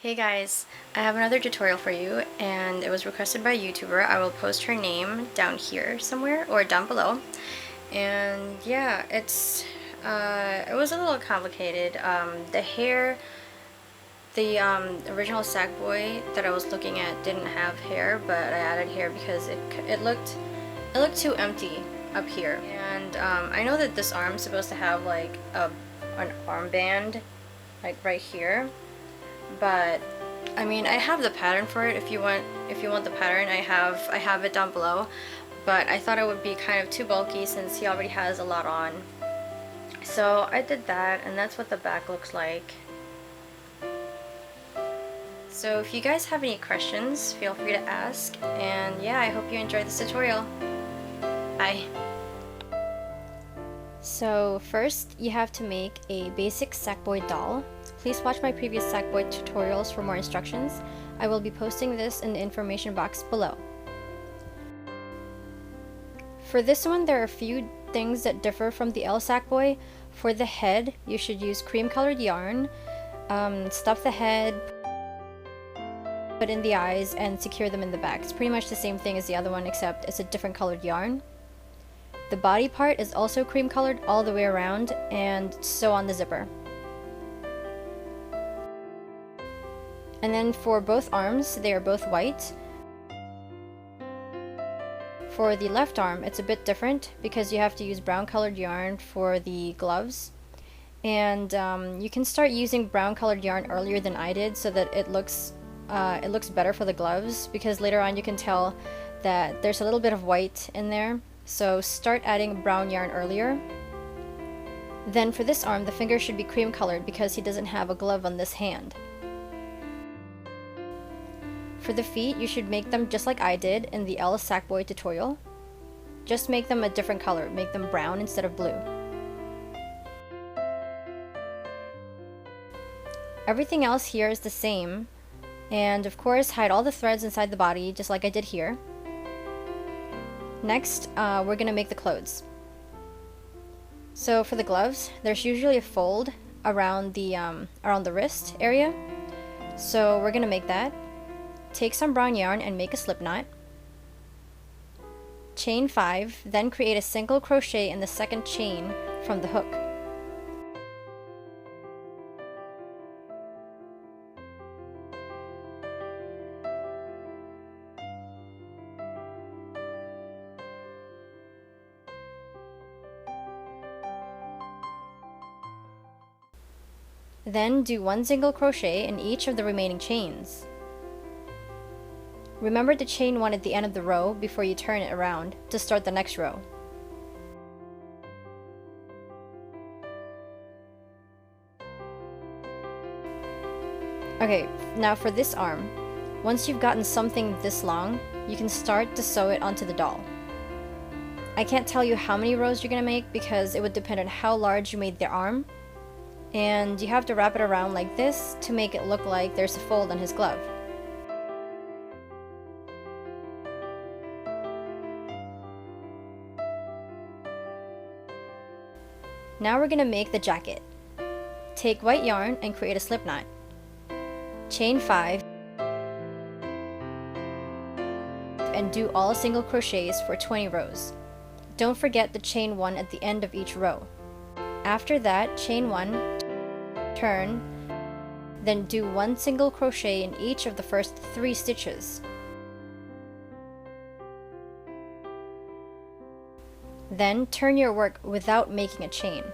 Hey guys, I have another tutorial for you and it was requested by a YouTuber. I will post her name down here somewhere or down below. And yeah, it was a little complicated. The original Sackboy that I was looking at didn't have hair, but I added hair because it looked too empty up here. And I know that this arm's supposed to have like an armband like right here. But I mean, I have the pattern for it. If you want the pattern, I have it down below. But I thought it would be kind of too bulky since he already has a lot on. So I did that, and that's what the back looks like. So if you guys have any questions, feel free to ask. And yeah, I hope you enjoyed this tutorial. Bye. So first, you have to make a basic Sackboy doll. Please watch my previous Sackboy tutorials for more instructions. I will be posting this in the information box below. For this one, there are a few things that differ from the L Sackboy. For the head, you should use cream colored yarn, stuff the head, put in the eyes, and secure them in the back. It's pretty much the same thing as the other one, except it's a different colored yarn. The body part is also cream colored all the way around, and so on the zipper. And then for both arms, they are both white. For the left arm, it's a bit different because you have to use brown colored yarn for the gloves. And you can start using brown colored yarn earlier than I did so that it looks better for the gloves, because later on you can tell that there's a little bit of white in there. So start adding brown yarn earlier. Then for this arm, the finger should be cream colored because he doesn't have a glove on this hand. For the feet, you should make them just like I did in the L Sackboy tutorial. Just make them a different color, make them brown instead of blue. Everything else here is the same, and of course hide all the threads inside the body just like I did here. Next, we're gonna make the clothes. So for the gloves, there's usually a fold around the wrist area. So we're gonna make that. Take some brown yarn and make a slip knot. Chain 5, then create a single crochet in the second chain from the hook. Then do one single crochet in each of the remaining chains. Remember to chain one at the end of the row before you turn it around to start the next row. Okay, now for this arm, once you've gotten something this long, you can start to sew it onto the doll. I can't tell you how many rows you're gonna make because it would depend on how large you made the arm, and you have to wrap it around like this to make it look like there's a fold on his glove. Now we're gonna make the jacket. Take white yarn and create a slip knot. Chain 5 and do all single crochets for 20 rows. Don't forget to chain 1 at the end of each row. After that, chain 1, turn, then do 1 single crochet in each of the first 3 stitches. Then turn your work without making a chain.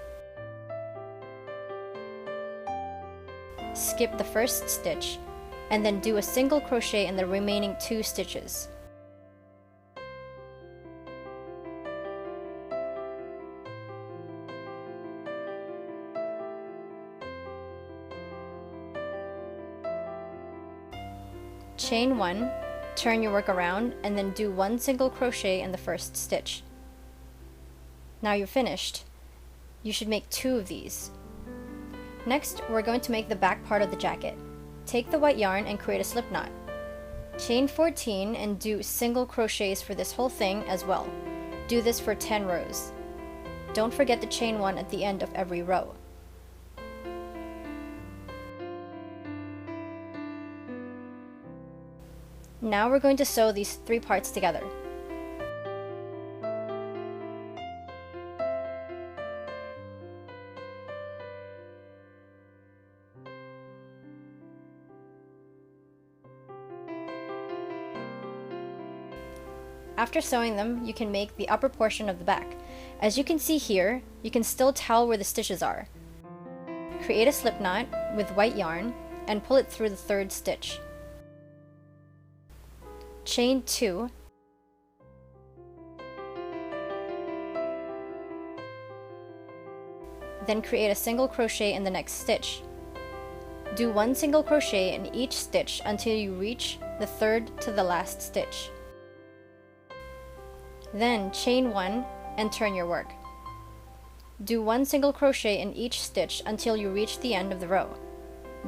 Skip the first stitch, and then do a single crochet in the remaining 2 stitches. Chain 1, turn your work around, and then do 1 single crochet in the first stitch. Now you're finished. You should make 2 of these. Next, we're going to make the back part of the jacket. Take the white yarn and create a slip knot. Chain 14 and do single crochets for this whole thing as well. Do this for 10 rows. Don't forget to chain 1 at the end of every row. Now we're going to sew these 3 parts together. After sewing them, you can make the upper portion of the back. As you can see here, you can still tell where the stitches are. Create a slip knot with white yarn and pull it through the 3rd stitch. Chain 2, then create a single crochet in the next stitch. Do 1 single crochet in each stitch until you reach the 3rd to the last stitch. Then chain 1 and turn your work. Do 1 single crochet in each stitch until you reach the end of the row.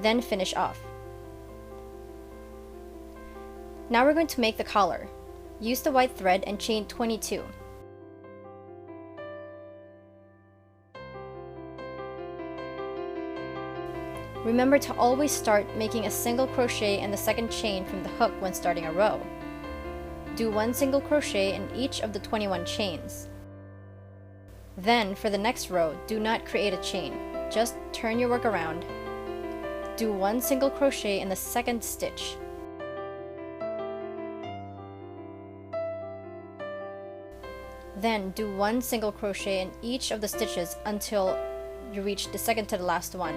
Then finish off. Now we're going to make the collar. Use the white thread and chain 22. Remember to always start making a single crochet in the 2nd chain from the hook when starting a row. Do 1 single crochet in each of the 21 chains. Then, for the next row, do not create a chain. Just turn your work around. Do 1 single crochet in the 2nd stitch. Then, do 1 single crochet in each of the stitches until you reach the 2nd to the last one.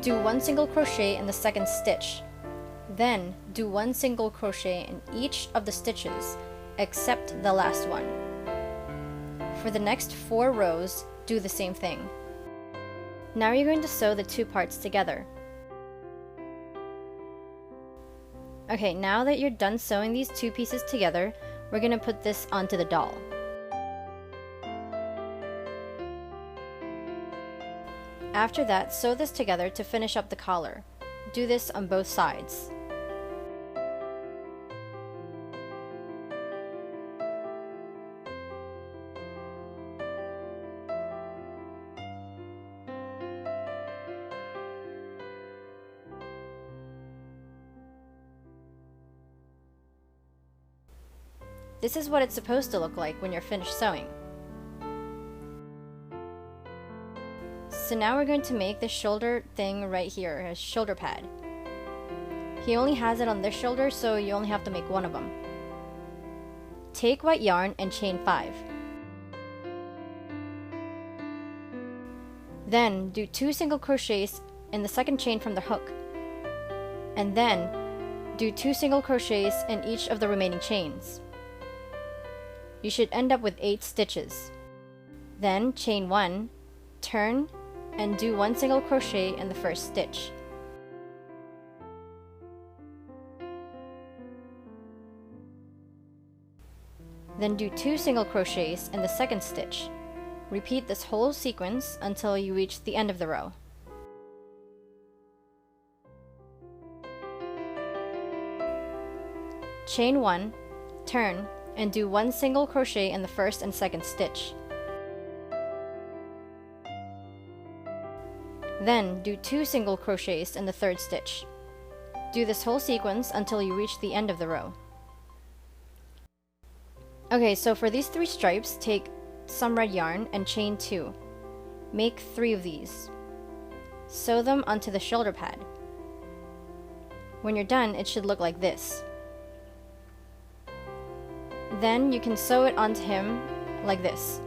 Do 1 single crochet in the 2nd stitch. Then, do 1 single crochet in each of the stitches, except the last one. For the next 4 rows, do the same thing. Now you're going to sew the 2 parts together. Okay, now that you're done sewing these 2 pieces together, we're going to put this onto the doll. After that, sew this together to finish up the collar. Do this on both sides. This is what it's supposed to look like when you're finished sewing. So now we're going to make the shoulder thing right here, a shoulder pad. He only has it on this shoulder, so you only have to make 1 of them. Take white yarn and chain 5. Then do 2 single crochets in the 2nd chain from the hook. And then do 2 single crochets in each of the remaining chains. You should end up with 8 stitches. Then chain 1, turn, and do 1 single crochet in the 1st stitch. Then do 2 single crochets in the 2nd stitch. Repeat this whole sequence until you reach the end of the row. Chain 1, turn, and do 1 single crochet in the 1st and 2nd stitch. Then do 2 single crochets in the 3rd stitch. Do this whole sequence until you reach the end of the row. Okay, so for these 3 stripes, take some red yarn and chain 2. Make 3 of these. Sew them onto the shoulder pad. When you're done, it should look like this. Then you can sew it onto him like this.